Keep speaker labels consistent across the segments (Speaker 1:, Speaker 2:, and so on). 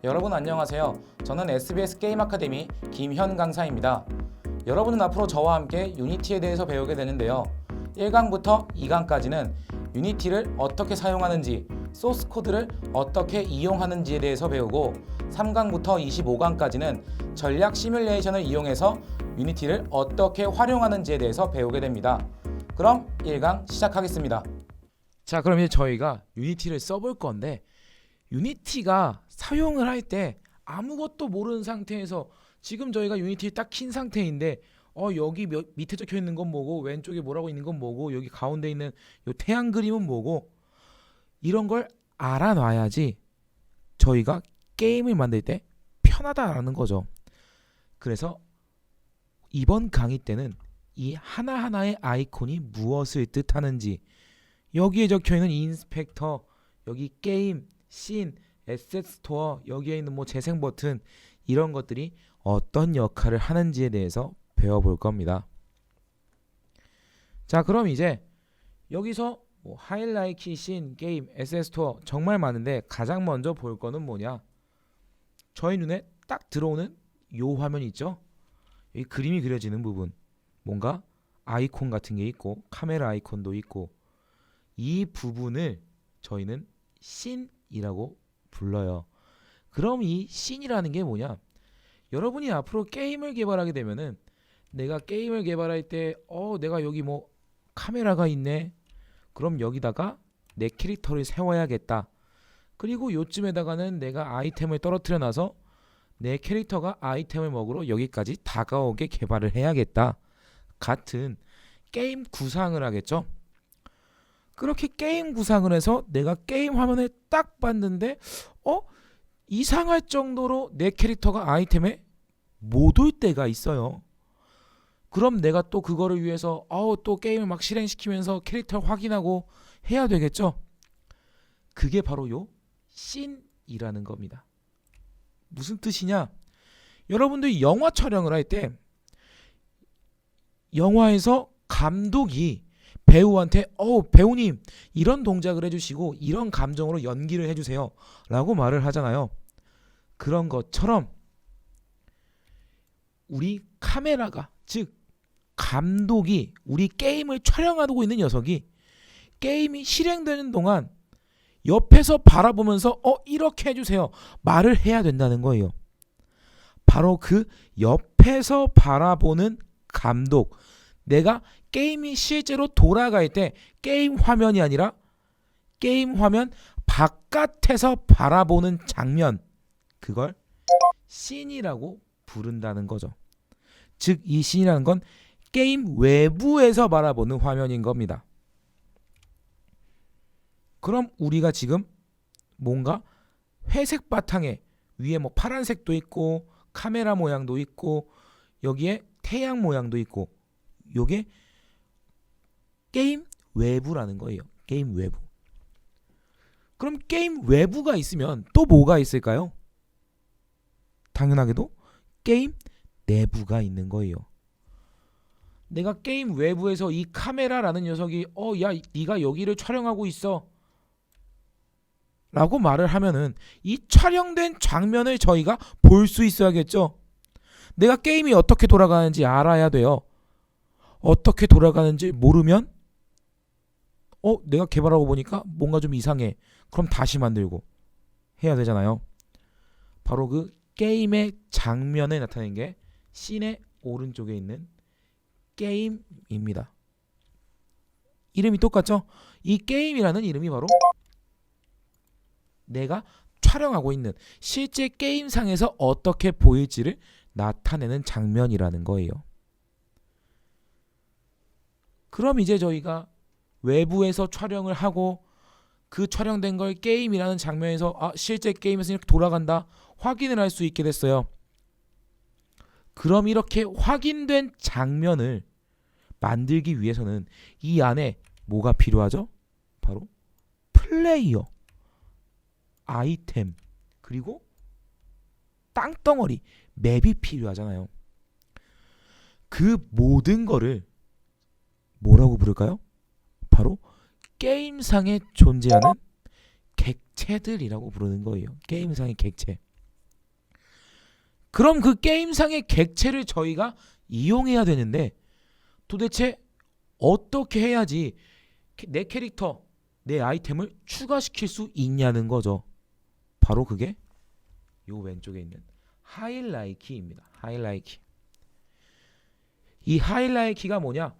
Speaker 1: 여러분 안녕하세요. 저는 SBS 게임 아카데미 김현 강사입니다. 여러분은 앞으로 저와 함께 유니티에 대해서 배우게 되는데요. 1강부터 2강까지는 유니티를 어떻게 사용하는지, 소스 코드를 어떻게 이용하는지에 대해서 배우고 3강부터 25강까지는 전략 시뮬레이션을 이용해서 유니티를 어떻게 활용하는지에 대해서 배우게 됩니다. 그럼 1강 시작하겠습니다. 자, 그럼 이제 저희가 유니티를 써볼 건데 유니티가 사용을 할 때 아무것도 모르는 상태에서 지금 저희가 유니티를 딱 킨 상태인데 여기 밑에 적혀 있는 건 뭐고 왼쪽에 뭐라고 있는 건 뭐고 여기 가운데 있는 요 태양 그림은 뭐고 이런 걸 알아놔야지 저희가 게임을 만들 때 편하다라는 거죠. 그래서 이번 강의 때는 이 하나하나의 아이콘이 무엇을 뜻하는지, 여기에 적혀있는 인스펙터, 여기 게임, 씬, 에셋 스토어, 여기에 있는 뭐 재생 버튼, 이런 것들이 어떤 역할을 하는지에 대해서 배워볼 겁니다. 자, 그럼 이제 여기서 뭐 하이라이트, 씬, 게임, 에셋 스토어 정말 많은데 가장 먼저 볼 거는 뭐냐? 저희 눈에 딱 들어오는 요 화면 있죠? 이 그림이 그려지는 부분, 뭔가 아이콘 같은 게 있고 카메라 아이콘도 있고, 이 부분을 저희는 씬이라고 불러요. 그럼 이 씬이라는 게 뭐냐? 여러분이 앞으로 게임을 개발하게 되면은 내가 게임을 개발할 때 내가 여기 뭐 카메라가 있네. 그럼 여기다가 내 캐릭터를 세워야겠다. 그리고 요쯤에다가는 내가 아이템을 떨어뜨려 놔서 내 캐릭터가 아이템을 먹으러 여기까지 다가오게 개발을 해야겠다. 같은 게임 구상을 하겠죠. 그렇게 게임 구상을 해서 내가 게임 화면을 딱 봤는데 이상할 정도로 내 캐릭터가 아이템에 못 올 때가 있어요. 그럼 내가 또 그거를 위해서 또 게임을 막 실행시키면서 캐릭터를 확인하고 해야 되겠죠. 그게 바로 요 씬이라는 겁니다. 무슨 뜻이냐? 여러분들이 영화 촬영을 할 때 영화에서 감독이 배우한테 배우님 이런 동작을 해주시고 이런 감정으로 연기를 해주세요 라고 말을 하잖아요. 그런 것처럼 우리 카메라가, 즉 감독이 우리 게임을 촬영하고 있는 녀석이 게임이 실행되는 동안 옆에서 바라보면서 이렇게 해주세요 말을 해야 된다는 거예요. 바로 그 옆에서 바라보는 감독, 내가 게임이 실제로 돌아갈 때 게임 화면이 아니라 게임 화면 바깥에서 바라보는 장면, 그걸 씬이라고 부른다는 거죠. 즉 이 씬이라는 건 게임 외부에서 바라보는 화면인 겁니다. 그럼 우리가 지금 뭔가 회색 바탕에 위에 뭐 파란색도 있고 카메라 모양도 있고 여기에 태양 모양도 있고, 요게 게임 외부라는 거예요. 게임 외부. 그럼 게임 외부가 있으면 또 뭐가 있을까요? 당연하게도 게임 내부가 있는 거예요. 내가 게임 외부에서 이 카메라라는 녀석이 야 네가 여기를 촬영하고 있어 라고 말을 하면은 이 촬영된 장면을 저희가 볼 수 있어야겠죠. 내가 게임이 어떻게 돌아가는지 알아야 돼요. 어떻게 돌아가는지 모르면 내가 개발하고 보니까 뭔가 좀 이상해. 그럼 다시 만들고 해야 되잖아요. 바로 그 게임의 장면에 나타내는 게 씬의 오른쪽에 있는 게임입니다. 이름이 똑같죠? 이 게임이라는 이름이 바로 내가 촬영하고 있는 실제 게임상에서 어떻게 보일지를 나타내는 장면이라는 거예요. 그럼 이제 저희가 외부에서 촬영을 하고 그 촬영된 걸 게임이라는 장면에서 실제 게임에서 이렇게 돌아간다 확인을 할 수 있게 됐어요. 그럼 이렇게 확인된 장면을 만들기 위해서는 이 안에 뭐가 필요하죠? 바로 플레이어, 아이템, 그리고 땅덩어리, 맵이 필요하잖아요. 그 모든 거를 뭐라고 부를까요? 바로 게임상에 존재하는 객체들이라고 부르는 거예요. 게임상의 객체. 그럼 그 게임상의 객체를 저희가 이용해야 되는데 도대체 어떻게 해야지 내 캐릭터, 내 아이템을 추가시킬 수 있냐는 거죠. 바로 그게 요 왼쪽에 있는 하이라이트 키입니다. 하이라이트 키. 이 하이라이트 키가 뭐냐?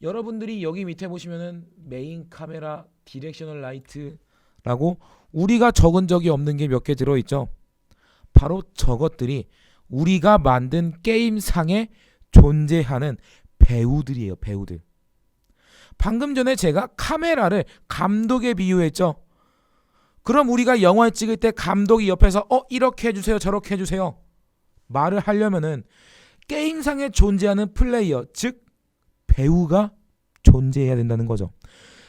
Speaker 1: 여러분들이 여기 밑에 보시면은 메인 카메라, 디렉셔널 라이트라고 우리가 적은 적이 없는 게 몇 개 들어있죠. 바로 저것들이 우리가 만든 게임상에 존재하는 배우들이에요. 배우들. 방금 전에 제가 카메라를 감독에 비유했죠. 그럼 우리가 영화를 찍을 때 감독이 옆에서 이렇게 해주세요, 저렇게 해주세요 말을 하려면은 게임상에 존재하는 플레이어, 즉 배우가 존재해야 된다는 거죠.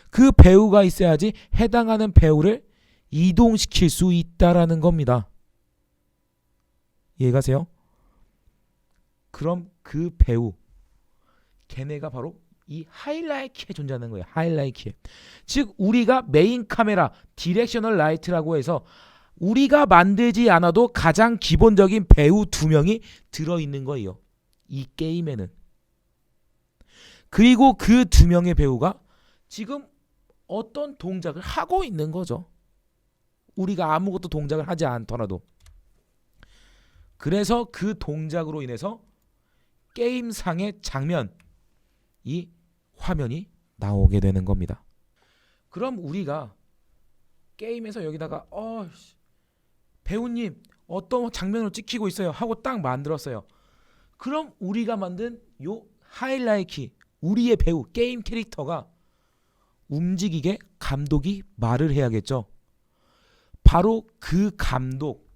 Speaker 1: 그 배우가 있어야지 해당하는 배우를 이동시킬 수 있다라는 겁니다. 이해가세요? 그럼 그 배우, 걔네가 바로 이 하이라이트에 존재하는 거예요. 하이라이트에. 즉 우리가 메인 카메라, 디렉셔널 라이트라고 해서 우리가 만들지 않아도 가장 기본적인 배우 2명이 들어있는 거예요. 이 게임에는. 그리고 그 2명의 배우가 지금 어떤 동작을 하고 있는 거죠. 우리가 아무것도 동작을 하지 않더라도. 그래서 그 동작으로 인해서 게임상의 장면, 이 화면이 나오게 되는 겁니다. 그럼 우리가 게임에서 여기다가 배우님 어떤 장면을 찍히고 있어요 하고 딱 만들었어요. 그럼 우리가 만든 요 하이라이트 키, 우리의 배우, 게임 캐릭터가 움직이게 감독이 말을 해야겠죠. 바로 그 감독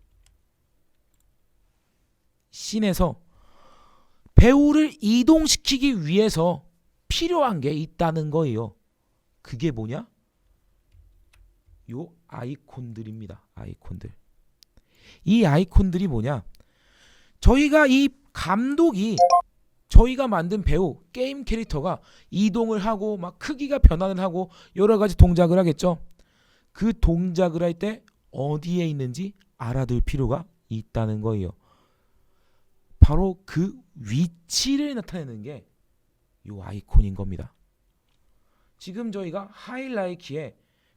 Speaker 1: 씬에서 배우를 이동시키기 위해서 필요한 게 있다는 거예요. 그게 뭐냐? 요 아이콘들입니다. 아이콘들. 이 아이콘들이 뭐냐? 저희가 이 감독이 저희가 만든 배우, 게임 캐릭터가 이동을 하고 막 크기가 변화를 하고 여러 가지 동작을 하겠죠. 그 동작을 할 때 어디에 있는지 알아둘 필요가 있다는 거예요. 바로 그 위치를 나타내는 게 이 아이콘인 겁니다. 지금 저희가 하이라이트 키에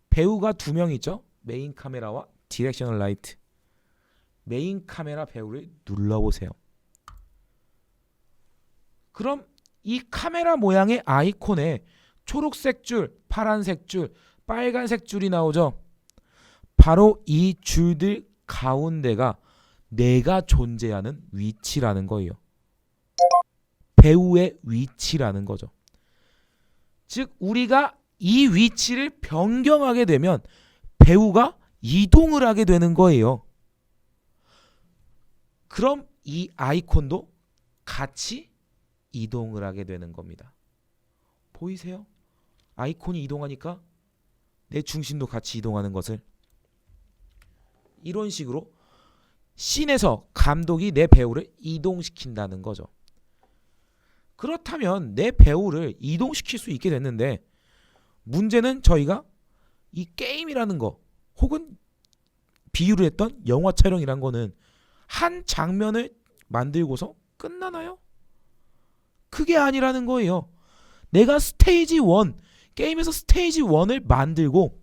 Speaker 1: 배우가 2명 있죠. 메인 카메라와 디렉셔널 라이트. 메인 카메라 배우를 눌러보세요. 그럼 이 카메라 모양의 아이콘에 초록색 줄, 파란색 줄, 빨간색 줄이 나오죠. 바로 이 줄들 가운데가 내가 존재하는 위치라는 거예요. 배우의 위치라는 거죠. 즉 우리가 이 위치를 변경하게 되면 배우가 이동을 하게 되는 거예요. 그럼 이 아이콘도 같이 이동을 하게 되는 겁니다. 보이세요? 아이콘이 이동하니까 내 중심도 같이 이동하는 것을. 이런 식으로 씬에서 감독이 내 배우를 이동시킨다는 거죠. 그렇다면 내 배우를 이동시킬 수 있게 됐는데 문제는 저희가 이 게임이라는 거 혹은 비유를 했던 영화 촬영이란 거는 한 장면을 만들고서 끝나나요? 그게 아니라는 거예요. 내가 스테이지 1, 게임에서 스테이지 1을 만들고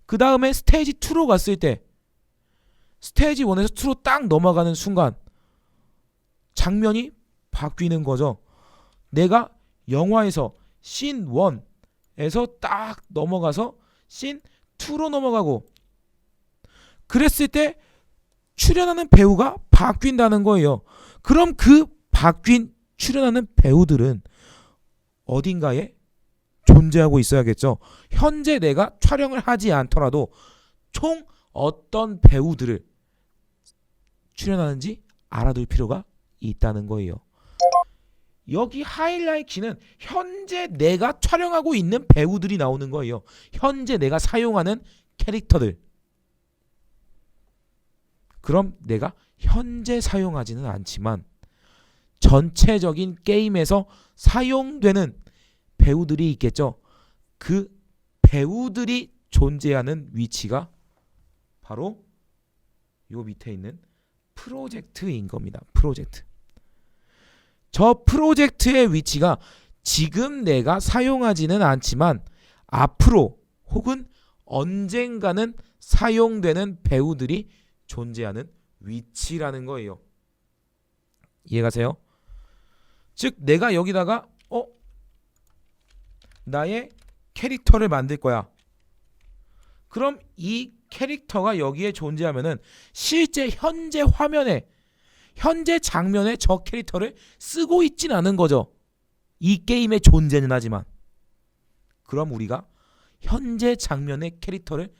Speaker 1: 그 다음에 스테이지 2로 갔을 때 스테이지 1에서 2로 딱 넘어가는 순간 장면이 바뀌는 거죠. 내가 영화에서 씬 1에서 딱 넘어가서 씬 2로 넘어가고 그랬을 때 출연하는 배우가 바뀐다는 거예요. 그럼 그 바뀐 출연하는 배우들은 어딘가에 존재하고 있어야겠죠. 현재 내가 촬영을 하지 않더라도 총 어떤 배우들을 출연하는지 알아둘 필요가 있다는 거예요. 여기 하이라이트 키는 현재 내가 촬영하고 있는 배우들이 나오는 거예요. 현재 내가 사용하는 캐릭터들. 그럼 내가 현재 사용하지는 않지만 전체적인 게임에서 사용되는 배우들이 있겠죠. 그 배우들이 존재하는 위치가 바로 요 밑에 있는 프로젝트인 겁니다. 프로젝트. 저 프로젝트의 위치가 지금 내가 사용하지는 않지만 앞으로 혹은 언젠가는 사용되는 배우들이 존재하는 위치라는 거예요. 이해가세요? 즉 내가 여기다가 나의 캐릭터를 만들 거야. 그럼 이 캐릭터가 여기에 존재하면은 실제 현재 화면에 현재 장면에 저 캐릭터를 쓰고 있진 않은 거죠. 이 게임의 존재는 하지만. 그럼 우리가 현재 장면에 캐릭터를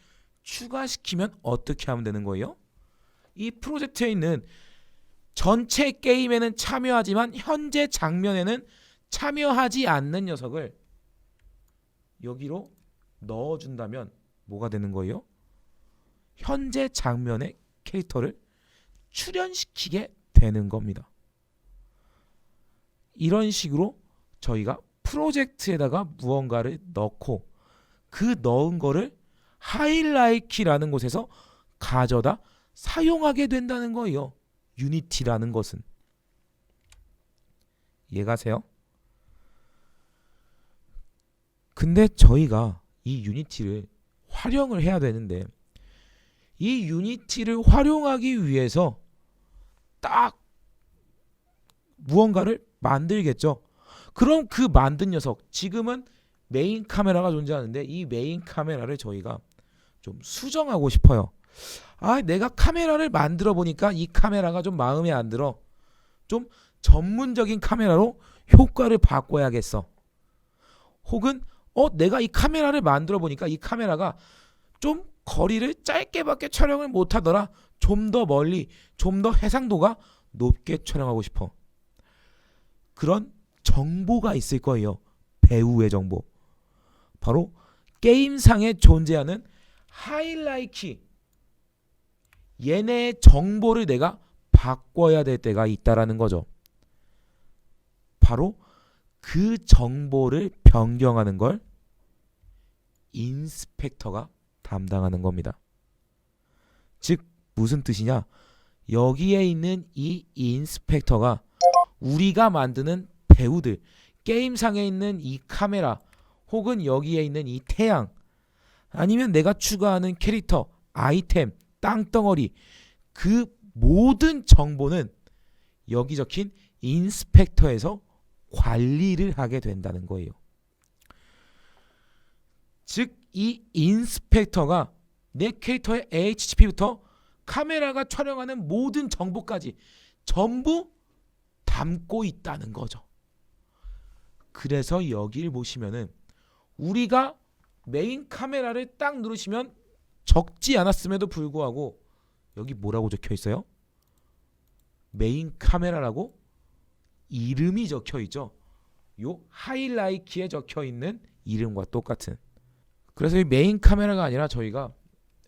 Speaker 1: 추가시키면 어떻게 하면 되는 거예요? 이 프로젝트에 있는 전체 게임에는 참여하지만 현재 장면에는 참여하지 않는 녀석을 여기로 넣어준다면 뭐가 되는 거예요? 현재 장면의 캐릭터를 출연시키게 되는 겁니다. 이런 식으로 저희가 프로젝트에다가 무언가를 넣고 그 넣은 거를 하이라이키라는 곳에서 가져다 사용하게 된다는 거예요. 유니티라는 것은. 이해가세요? 근데 저희가 이 유니티를 활용을 해야 되는데 이 유니티를 활용하기 위해서 딱 무언가를 만들겠죠. 그럼 그 만든 녀석, 지금은 메인 카메라가 존재하는데 이 메인 카메라를 저희가 좀 수정하고 싶어요. 내가 카메라를 만들어 보니까 이 카메라가 좀 마음에 안 들어. 좀 전문적인 카메라로 효과를 바꿔야겠어. 혹은 내가 이 카메라를 만들어 보니까 이 카메라가 좀 거리를 짧게밖에 촬영을 못하더라. 좀 더 멀리, 좀 더 해상도가 높게 촬영하고 싶어. 그런 정보가 있을 거예요. 배우의 정보. 바로 게임상에 존재하는 하이라이트, 얘네의 정보를 내가 바꿔야 될 때가 있다라는 거죠. 바로 그 정보를 변경하는 걸 인스펙터가 담당하는 겁니다. 즉 무슨 뜻이냐? 여기에 있는 이 인스펙터가 우리가 만드는 배우들, 게임상에 있는 이 카메라 혹은 여기에 있는 이 태양, 아니면 내가 추가하는 캐릭터, 아이템, 땅덩어리, 그 모든 정보는 여기 적힌 인스펙터에서 관리를 하게 된다는 거예요. 즉 이 인스펙터가 내 캐릭터의 HCP부터 카메라가 촬영하는 모든 정보까지 전부 담고 있다는 거죠. 그래서 여기를 보시면은 우리가 메인 카메라를 딱 누르시면 적지 않았음에도 불구하고 여기 뭐라고 적혀 있어요? 메인 카메라라고 이름이 적혀 있죠. 요 하이라이트에 적혀 있는 이름과 똑같은. 그래서 이 메인 카메라가 아니라 저희가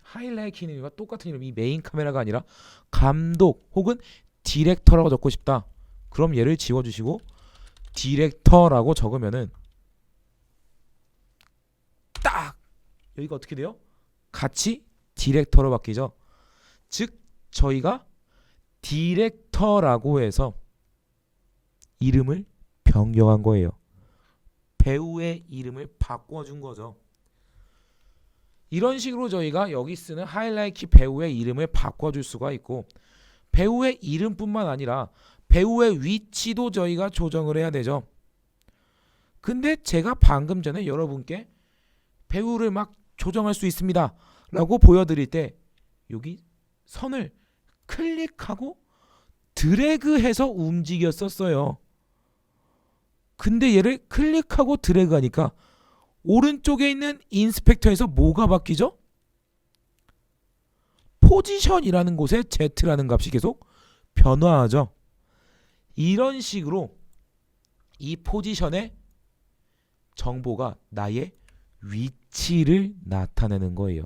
Speaker 1: 하이라이트 이름과 똑같은 이름, 이 메인 카메라가 아니라 감독 혹은 디렉터라고 적고 싶다. 그럼 얘를 지워주시고 디렉터라고 적으면은 딱 여기가 어떻게 돼요? 같이 디렉터로 바뀌죠. 즉 저희가 디렉터라고 해서 이름을 변경한 거예요. 배우의 이름을 바꿔준 거죠. 이런 식으로 저희가 여기 쓰는 하이라이트 배우의 이름을 바꿔줄 수가 있고, 배우의 이름뿐만 아니라 배우의 위치도 저희가 조정을 해야 되죠. 근데 제가 방금 전에 여러분께 배우를 막 조정할 수 있습니다 라고 보여드릴 때 여기 선을 클릭하고 드래그해서 움직였었어요. 근데 얘를 클릭하고 드래그하니까 오른쪽에 있는 인스펙터에서 뭐가 바뀌죠? 포지션이라는 곳에 Z라는 값이 계속 변화하죠. 이런 식으로 이 포지션의 정보가 나의 위치를 나타내는 거예요.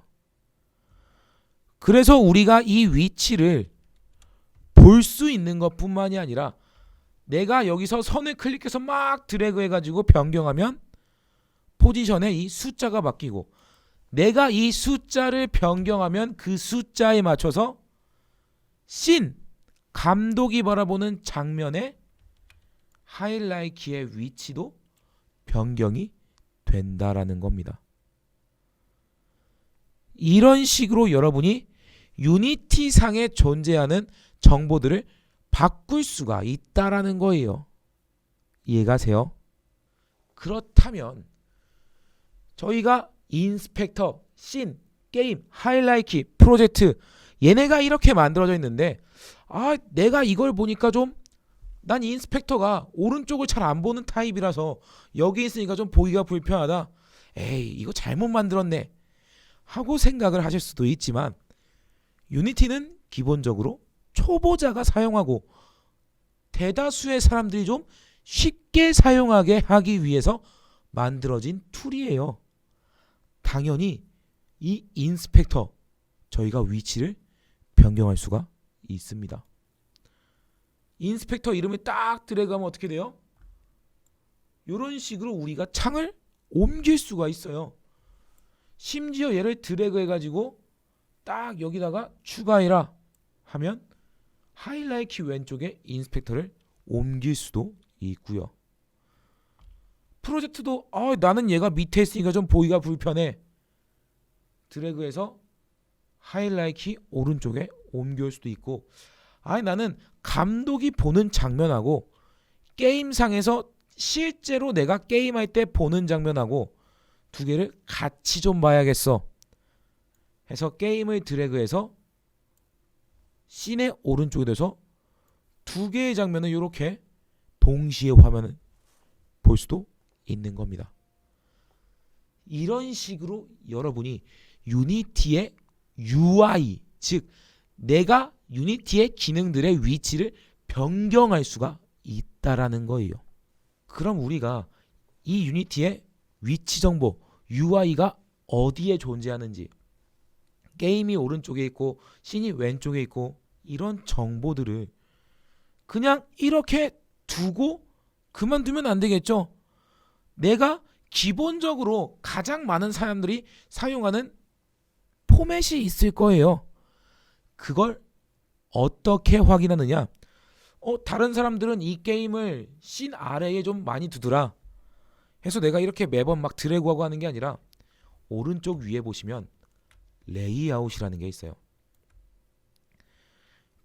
Speaker 1: 그래서 우리가 이 위치를 볼 수 있는 것뿐만이 아니라 내가 여기서 선을 클릭해서 막 드래그 해가지고 변경하면 포지션에 이 숫자가 바뀌고, 내가 이 숫자를 변경하면 그 숫자에 맞춰서 씬, 감독이 바라보는 장면의 하이라이트 키의 위치도 변경이 된다라는 겁니다. 이런 식으로 여러분이 유니티 상에 존재하는 정보들을 바꿀 수가 있다라는 거예요. 이해가세요? 그렇다면 저희가 인스펙터, 씬, 게임, 하이라이트 키, 프로젝트 얘네가 이렇게 만들어져 있는데 내가 이걸 보니까 난 인스펙터가 오른쪽을 잘 안 보는 타입이라서 여기 있으니까 좀 보기가 불편하다. 에이, 이거 잘못 만들었네 하고 생각을 하실 수도 있지만 유니티는 기본적으로 초보자가 사용하고 대다수의 사람들이 좀 쉽게 사용하게 하기 위해서 만들어진 툴이에요. 당연히 이 인스펙터 저희가 위치를 변경할 수가 있습니다. 인스펙터 이름을 딱 드래그하면 어떻게 돼요? 이런 식으로 우리가 창을 옮길 수가 있어요. 심지어 얘를 드래그 해가지고 딱 여기다가 추가해라 하면 하이라이트 키 왼쪽에 인스펙터를 옮길 수도 있고요. 프로젝트도 나는 얘가 밑에 있으니까 좀 보기가 불편해. 드래그해서 하이라이트 키 오른쪽에 옮길 수도 있고, 나는 감독이 보는 장면하고 게임상에서 실제로 내가 게임할 때 보는 장면하고 두 개를 같이 좀 봐야겠어 해서 게임을 드래그해서 씬의 오른쪽에 대서 두 개의 장면을 이렇게 동시에 화면을 볼 수도 있는 겁니다. 이런 식으로 여러분이 유니티의 UI, 즉 내가 유니티의 기능들의 위치를 변경할 수가 있다라는 거예요. 그럼 우리가 이 유니티의 위치 정보, UI가 어디에 존재하는지, 게임이 오른쪽에 있고 씬이 왼쪽에 있고 이런 정보들을 그냥 이렇게 두고 그만두면 안 되겠죠. 내가 기본적으로 가장 많은 사람들이 사용하는 포맷이 있을 거예요. 그걸 어떻게 확인하느냐? 다른 사람들은 이 게임을 씬 아래에 좀 많이 두더라 해서 내가 이렇게 매번 막 드래그하고 하는 게 아니라 오른쪽 위에 보시면 레이아웃이라는 게 있어요.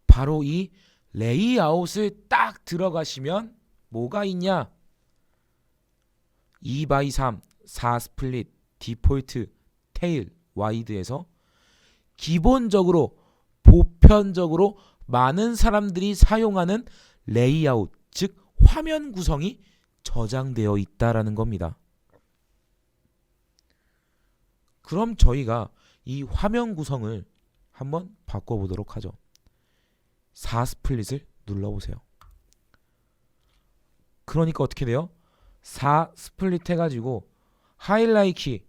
Speaker 1: 바로 이 레이아웃을 딱 들어가시면 뭐가 있냐? 2x3, 4 스플릿, 디폴트, 테일, 와이드에서 기본적으로 보편적으로 많은 사람들이 사용하는 레이아웃, 즉 화면 구성이 저장되어 있다라는 겁니다. 그럼 저희가 이 화면 구성을 한번 바꿔보도록 하죠. 4 스플릿을 눌러보세요. 그러니까 어떻게 돼요? 4 스플릿 해가지고 하이라이트 키,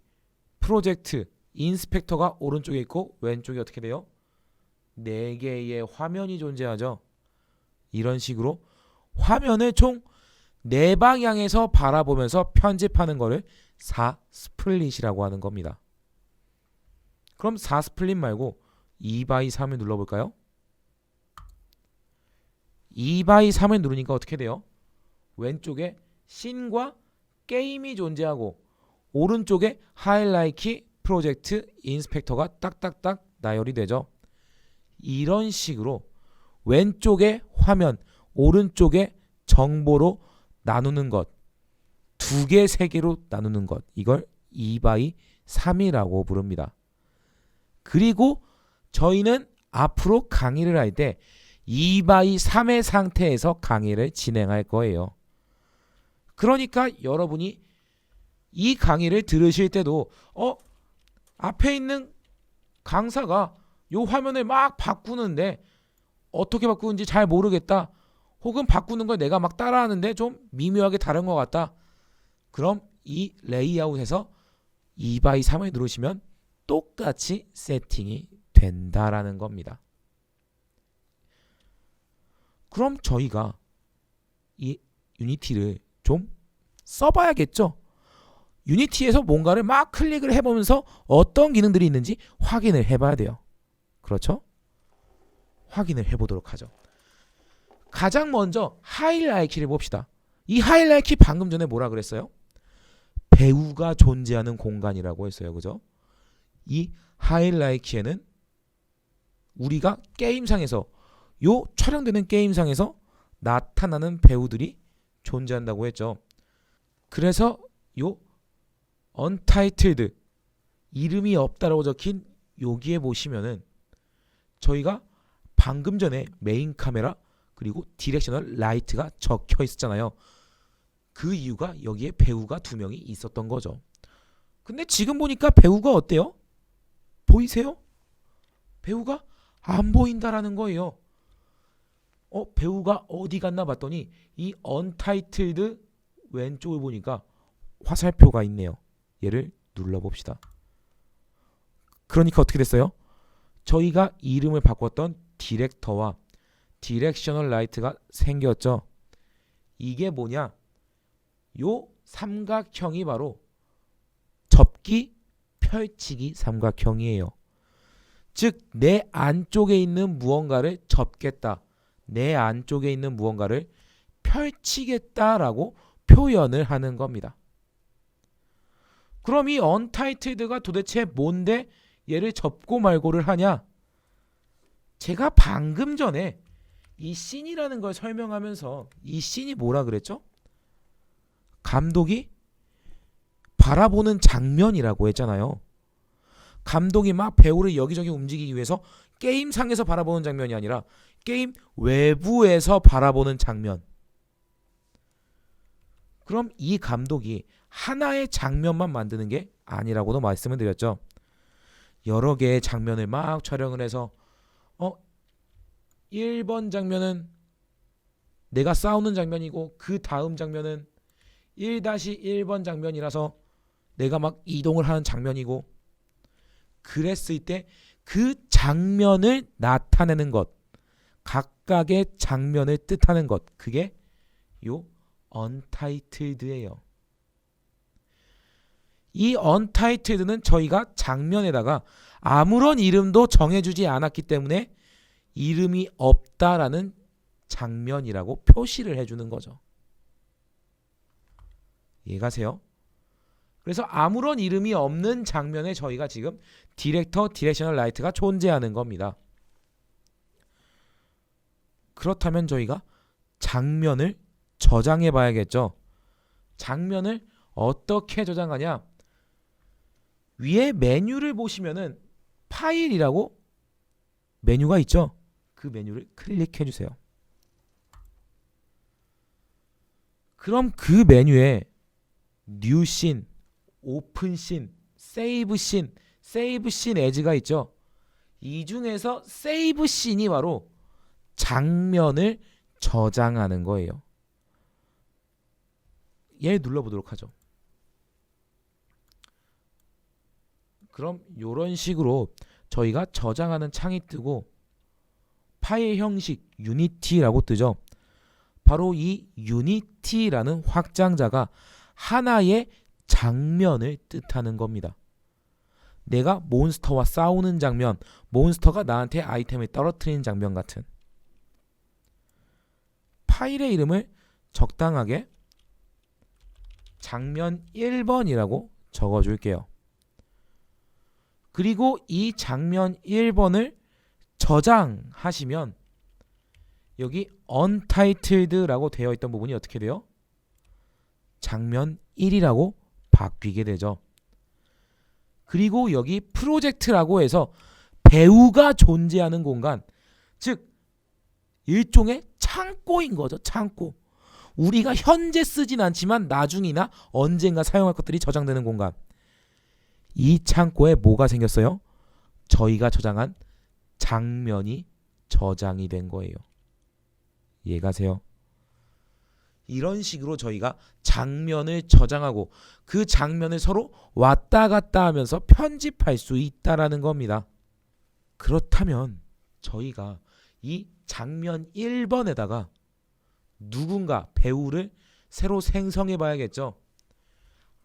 Speaker 1: 프로젝트, 인스펙터가 오른쪽에 있고 왼쪽에 어떻게 돼요? 4개의 화면이 존재하죠. 이런 식으로 화면을 총 4방향에서 바라보면서 편집하는 거를 4 스플릿이라고 하는 겁니다. 그럼 4 스플릿 말고 2x3을 눌러볼까요? 2x3을 누르니까 어떻게 돼요? 왼쪽에 씬과 게임이 존재하고 오른쪽에 하이라이트 키, 프로젝트, 인스펙터가 딱딱딱 나열이 되죠. 이런 식으로 왼쪽에 화면, 오른쪽에 정보로 나누는 것, 2개, 3개로 나누는 것, 이걸 2x3이라고 부릅니다. 그리고 저희는 앞으로 강의를 할 때 2x3의 상태에서 강의를 진행할 거예요. 그러니까 여러분이 이 강의를 들으실 때도 앞에 있는 강사가 요 화면을 막 바꾸는데 어떻게 바꾸는지 잘 모르겠다. 혹은 바꾸는 걸 내가 막 따라하는데 좀 미묘하게 다른 것 같다. 그럼 이 레이아웃에서 2x3을 누르시면 똑같이 세팅이 된다라는 겁니다. 그럼 저희가 이 유니티를 좀 써봐야겠죠. 유니티에서 뭔가를 막 클릭을 해보면서 어떤 기능들이 있는지 확인을 해봐야 돼요. 그렇죠? 확인을 해보도록 하죠. 가장 먼저 하이라이키를 봅시다. 이 하이라이키 방금 전에 뭐라 그랬어요? 배우가 존재하는 공간이라고 했어요. 그죠? 이 하이라이키에는 우리가 게임상에서 요 촬영되는 게임상에서 나타나는 배우들이 존재한다고 했죠. 그래서 요 언타이틀드 이름이 없다라고 적힌 여기에 보시면은 저희가 방금 전에 메인 카메라 그리고 디렉셔널 라이트가 적혀 있었잖아요. 그 이유가 여기에 배우가 2명이 있었던 거죠. 근데 지금 보니까 배우가 어때요? 보이세요? 배우가 안 보인다라는 거예요. 배우가 어디 갔나 봤더니 이 언타이틀드 왼쪽을 보니까 화살표가 있네요. 얘를 눌러봅시다. 그러니까 어떻게 됐어요? 저희가 이름을 바꿨던 디렉터와 디렉셔널 라이트가 생겼죠. 이게 뭐냐? 요 삼각형이 바로 접기, 펼치기 삼각형이에요. 즉 내 안쪽에 있는 무언가를 접겠다. 내 안쪽에 있는 무언가를 펼치겠다라고 표현을 하는 겁니다. 그럼 이 언타이틀드가 도대체 뭔데 얘를 접고 말고를 하냐? 제가 방금 전에 이 씬이라는 걸 설명하면서 이 씬이 뭐라 그랬죠? 감독이 바라보는 장면이라고 했잖아요. 감독이 막 배우를 여기저기 움직이기 위해서 게임상에서 바라보는 장면이 아니라 게임 외부에서 바라보는 장면. 그럼 이 감독이 하나의 장면만 만드는 게 아니라고도 말씀을 드렸죠. 여러 개의 장면을 막 촬영을 해서 1번 장면은 내가 싸우는 장면이고 그 다음 장면은 1-1번 장면이라서 내가 막 이동을 하는 장면이고 그랬을 때 그 장면을 나타내는 것, 각각의 장면을 뜻하는 것, 그게 요 언타이틀드예요. 이 언타이틀드는 저희가 장면에다가 아무런 이름도 정해주지 않았기 때문에 이름이 없다라는 장면이라고 표시를 해주는 거죠. 이해가세요? 그래서 아무런 이름이 없는 장면에 저희가 지금 디렉터, 디렉셔널 라이트가 존재하는 겁니다. 그렇다면 저희가 장면을 저장해 봐야겠죠. 장면을 어떻게 저장하냐? 위에 메뉴를 보시면은 파일이라고 메뉴가 있죠. 그 메뉴를 클릭해 주세요. 그럼 그 메뉴에 뉴 씬, 오픈 씬, 세이브 씬, 세이브 씬 에즈가 있죠. 이 중에서 세이브 씬이 바로 장면을 저장하는 거예요. 얘 눌러보도록 하죠. 그럼 이런 식으로 저희가 저장하는 창이 뜨고 파일 형식 유니티라고 뜨죠. 바로 이 유니티라는 확장자가 하나의 장면을 뜻하는 겁니다. 내가 몬스터와 싸우는 장면, 몬스터가 나한테 아이템을 떨어뜨리는 장면 같은 파일의 이름을 적당하게 장면 1번이라고 적어줄게요. 그리고 이 장면 1번을 저장하시면 여기 untitled라고 되어 있던 부분이 어떻게 돼요? 장면 1이라고 바뀌게 되죠. 그리고 여기 프로젝트라고 해서 배우가 존재하는 공간, 즉 일종의 창고인 거죠. 창고. 우리가 현재 쓰진 않지만 나중이나 언젠가 사용할 것들이 저장되는 공간. 이 창고에 뭐가 생겼어요? 저희가 저장한 장면이 저장이 된 거예요. 이해가세요? 이런 식으로 저희가 장면을 저장하고 그 장면을 서로 왔다 갔다 하면서 편집할 수 있다라는 겁니다. 그렇다면 저희가 이 장면 1번에다가 누군가 배우를 새로 생성해 봐야겠죠.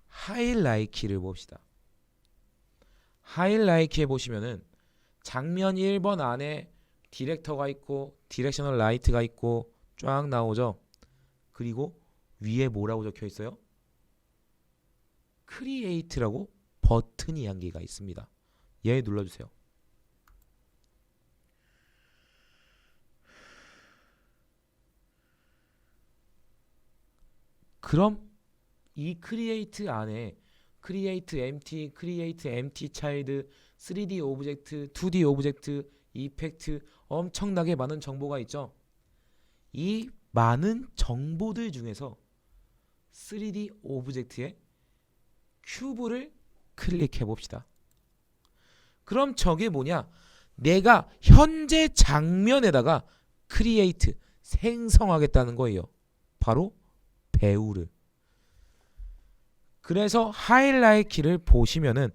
Speaker 1: 하이라이키를 봅시다. 하이라이키에 보시면은 장면 1번 안에 디렉터가 있고 디렉셔널 라이트가 있고 쫙 나오죠. 그리고 위에 뭐라고 적혀 있어요? 크리에이트라고 버튼이 한 개가 있습니다. 얘 눌러주세요. 그럼 이 크리에이트 안에 크리에이트 엠티, 크리에이트 엠티 차일드, 3D 오브젝트, 2D 오브젝트, 이펙트 엄청나게 많은 정보가 있죠. 이 많은 정보들 중에서 3D 오브젝트의 큐브를 클릭해 봅시다. 그럼 저게 뭐냐? 내가 현재 장면에다가 크리에이트 생성하겠다는 거예요. 바로 배우를. 그래서 하이라이트 키를 보시면은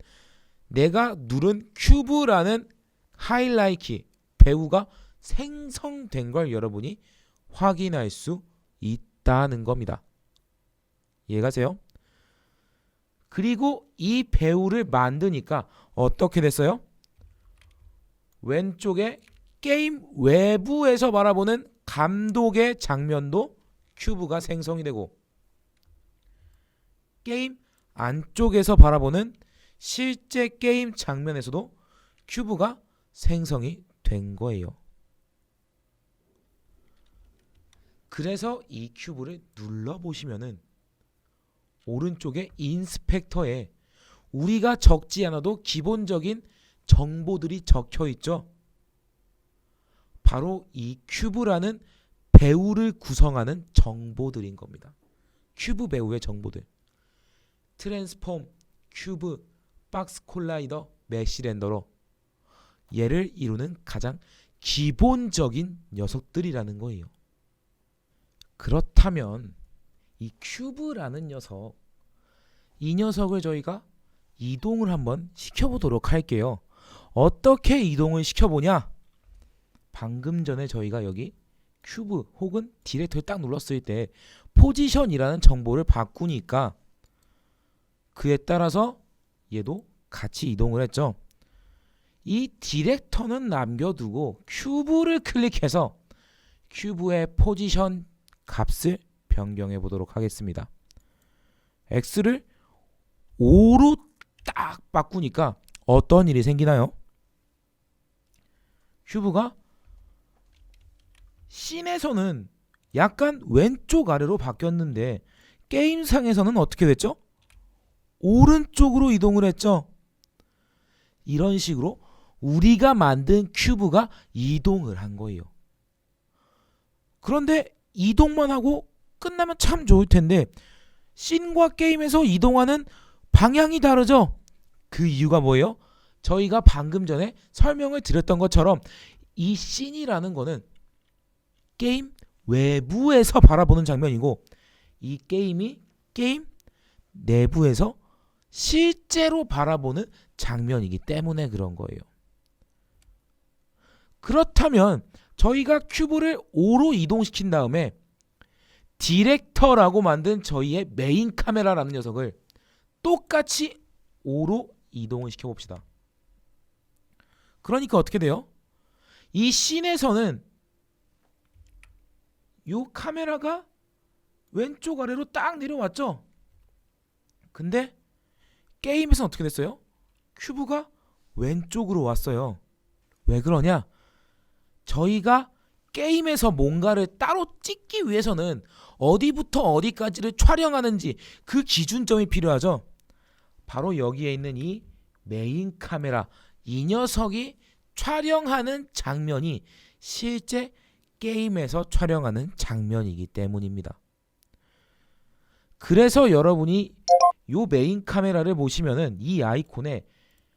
Speaker 1: 내가 누른 큐브라는 하이라이트 키 배우가 생성된 걸 여러분이 확인할 수 있다는 겁니다. 이해가세요? 그리고 이 배우를 만드니까 어떻게 됐어요? 왼쪽에 게임 외부에서 바라보는 감독의 장면도 큐브가 생성이 되고, 게임 안쪽에서 바라보는 실제 게임 장면에서도 큐브가 생성이 된 거예요. 그래서 이 큐브를 눌러보시면은 오른쪽에 인스펙터에 우리가 적지 않아도 기본적인 정보들이 적혀 있죠. 바로 이 큐브라는 배우를 구성하는 정보들인 겁니다. 큐브 배우의 정보들. 트랜스폼, 큐브, 박스 콜라이더, 메시 렌더러. 얘를 이루는 가장 기본적인 녀석들이라는 거예요. 그렇다면 이 큐브라는 녀석, 이 녀석을 저희가 이동을 한번 시켜보도록 할게요. 어떻게 이동을 시켜보냐? 방금 전에 저희가 여기 큐브 혹은 디렉터를 딱 눌렀을 때 포지션이라는 정보를 바꾸니까 그에 따라서 얘도 같이 이동을 했죠. 이 디렉터는 남겨두고 큐브를 클릭해서 큐브의 포지션 값을 변경해 보도록 하겠습니다. X를 5로 딱 바꾸니까 어떤 일이 생기나요? 큐브가 씬에서는 약간 왼쪽 아래로 바뀌었는데 게임상에서는 어떻게 됐죠? 오른쪽으로 이동을 했죠. 이런 식으로 우리가 만든 큐브가 이동을 한 거예요. 그런데 이동만 하고 끝나면 참 좋을 텐데 씬과 게임에서 이동하는 방향이 다르죠. 그 이유가 뭐예요? 저희가 방금 전에 설명을 드렸던 것처럼 이 씬이라는 거는 게임 외부에서 바라보는 장면이고, 이 게임이 게임 내부에서 실제로 바라보는 장면이기 때문에 그런 거예요. 그렇다면 저희가 큐브를 5로 이동시킨 다음에 디렉터라고 만든 저희의 메인 카메라라는 녀석을 똑같이 5로 이동을 시켜봅시다. 그러니까 어떻게 돼요? 이 씬에서는 이 카메라가 왼쪽 아래로 딱 내려왔죠? 근데 게임에서는 어떻게 됐어요? 큐브가 왼쪽으로 왔어요. 왜 그러냐? 저희가 게임에서 뭔가를 따로 찍기 위해서는 어디부터 어디까지를 촬영하는지 그 기준점이 필요하죠. 바로 여기에 있는 이 메인 카메라, 이 녀석이 촬영하는 장면이 실제 게임에서 촬영하는 장면이기 때문입니다. 그래서 여러분이 이 메인 카메라를 보시면은 이 아이콘에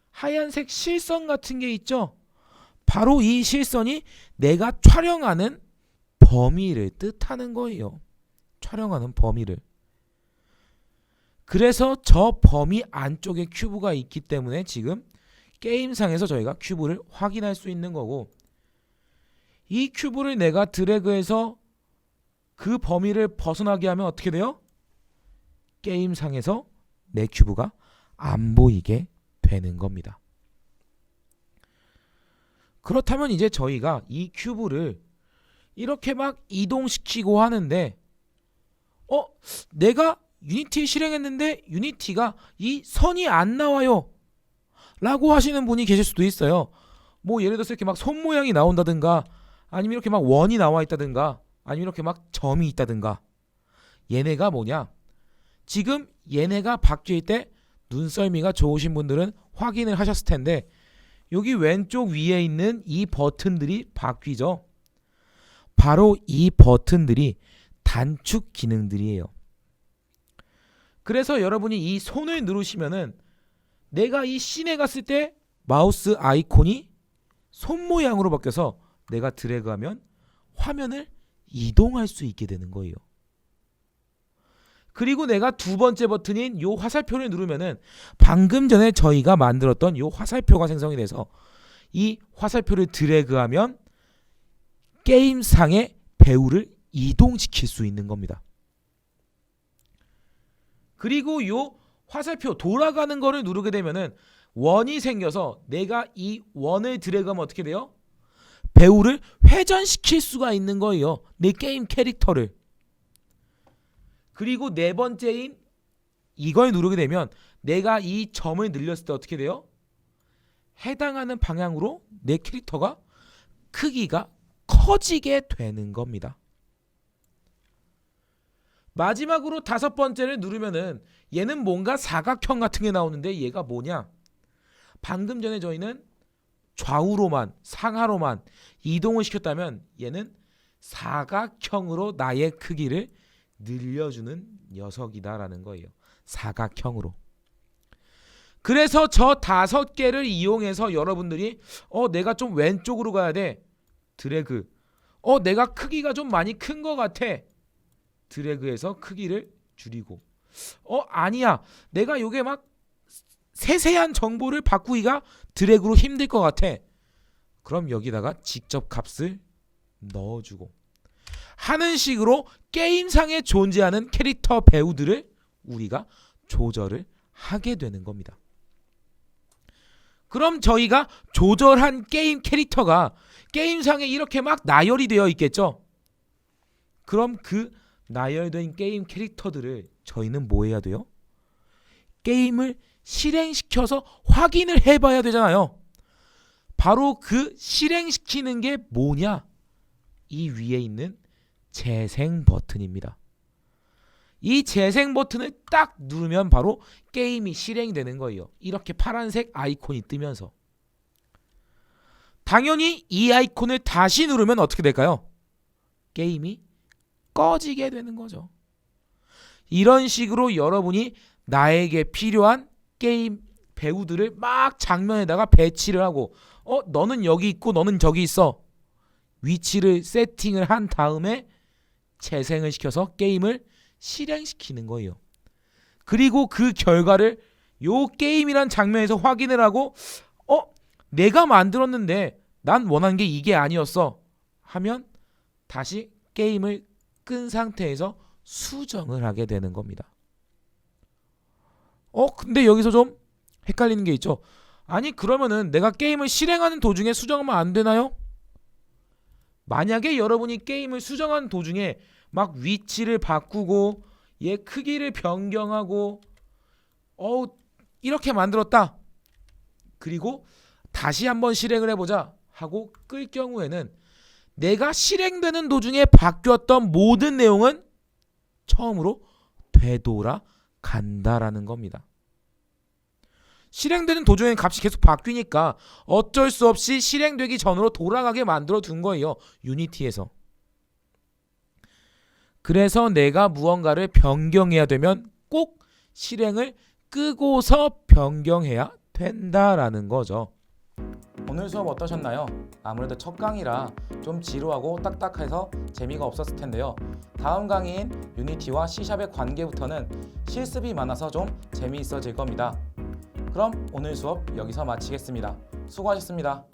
Speaker 1: 하얀색 실선 같은 게 있죠. 바로 이 실선이 내가 촬영하는 범위를 뜻하는 거예요. 촬영하는 범위를. 그래서 저 범위 안쪽에 큐브가 있기 때문에 지금 게임상에서 저희가 큐브를 확인할 수 있는 거고, 이 큐브를 내가 드래그해서 그 범위를 벗어나게 하면 어떻게 돼요? 게임상에서 내 큐브가 안 보이게 되는 겁니다. 그렇다면 이제 저희가 이 큐브를 이렇게 막 이동시키고 하는데 내가 유니티 실행했는데 유니티가 이 선이 안 나와요 라고 하시는 분이 계실 수도 있어요. 뭐 예를 들어서 이렇게 막 손 모양이 나온다든가 아니면 이렇게 막 원이 나와 있다든가 아니면 이렇게 막 점이 있다든가. 얘네가 뭐냐, 지금 얘네가 바뀔 때 눈썰미가 좋으신 분들은 확인을 하셨을 텐데 여기 왼쪽 위에 있는 이 버튼들이 바뀌죠. 바로 이 버튼들이 단축 기능들이에요. 그래서 여러분이 이 손을 누르시면은 내가 이 씬에 갔을 때 마우스 아이콘이 손 모양으로 바뀌어서 내가 드래그하면 화면을 이동할 수 있게 되는 거예요. 그리고 내가 두 번째 버튼인 요 화살표를 누르면은 방금 전에 저희가 만들었던 요 화살표가 생성이 돼서 이 화살표를 드래그하면 게임상의 배우를 이동시킬 수 있는 겁니다. 그리고 요 화살표 돌아가는 거를 누르게 되면은 원이 생겨서 내가 이 원을 드래그하면 어떻게 돼요? 배우를 회전시킬 수가 있는 거예요. 내 게임 캐릭터를. 그리고 네 번째인 이걸 누르게 되면 내가 이 점을 늘렸을 때 어떻게 돼요? 해당하는 방향으로 내 캐릭터가 크기가 커지게 되는 겁니다. 마지막으로 다섯 번째를 누르면은 얘는 뭔가 사각형 같은 게 나오는데 얘가 뭐냐? 방금 전에 저희는 좌우로만 상하로만 이동을 시켰다면 얘는 사각형으로 나의 크기를 늘려주는 녀석이다라는 거예요. 사각형으로. 그래서 저 다섯 개를 이용해서 여러분들이 내가 좀 왼쪽으로 가야 돼. 드래그. 내가 크기가 좀 많이 큰 것 같아. 드래그해서 크기를 줄이고. 아니야. 내가 요게 막 세세한 정보를 바꾸기가 드래그로 힘들 것 같아. 그럼 여기다가 직접 값을 넣어주고 하는 식으로 게임상에 존재하는 캐릭터 배우들을 우리가 조절을 하게 되는 겁니다. 그럼 저희가 조절한 게임 캐릭터가 게임상에 이렇게 막 나열이 되어 있겠죠. 그럼 그 나열된 게임 캐릭터들을 저희는 뭐 해야 돼요? 게임을 실행시켜서 확인을 해봐야 되잖아요. 바로 그 실행시키는 게 뭐냐? 이 위에 있는 재생 버튼입니다. 이 재생 버튼을 딱 누르면 바로 게임이 실행되는 거예요. 이렇게 파란색 아이콘이 뜨면서. 당연히 이 아이콘을 다시 누르면 어떻게 될까요? 게임이 꺼지게 되는 거죠. 이런 식으로 여러분이 나에게 필요한 게임 배우들을 막 장면에다가 배치를 하고 너는 여기 있고 너는 저기 있어. 위치를 세팅을 한 다음에 재생을 시켜서 게임을 실행시키는 거예요. 그리고 그 결과를 요 게임이란 장면에서 확인을 하고 내가 만들었는데 난 원한 게 이게 아니었어 하면 다시 게임을 끈 상태에서 수정을 하게 되는 겁니다. 근데 여기서 좀 헷갈리는 게 있죠. 아니 그러면은 내가 게임을 실행하는 도중에 수정하면 안 되나요? 만약에 여러분이 게임을 수정하는 도중에 막 위치를 바꾸고 얘 크기를 변경하고 이렇게 만들었다. 그리고 다시 한번 실행을 해보자 하고 끌 경우에는 내가 실행되는 도중에 바뀌었던 모든 내용은 처음으로 되돌아간다라는 겁니다. 실행되는 도중에 값이 계속 바뀌니까 어쩔 수 없이 실행되기 전으로 돌아가게 만들어 둔 거예요. 유니티에서. 그래서 내가 무언가를 변경해야 되면 꼭 실행을 끄고서 변경해야 된다라는 거죠. 오늘 수업 어떠셨나요? 아무래도 첫 강의라 좀 지루하고 딱딱해서 재미가 없었을 텐데요. 다음 강의인 유니티와 C샵의 관계부터는 실습이 많아서 좀 재미있어질 겁니다. 그럼 오늘 수업 여기서 마치겠습니다. 수고하셨습니다.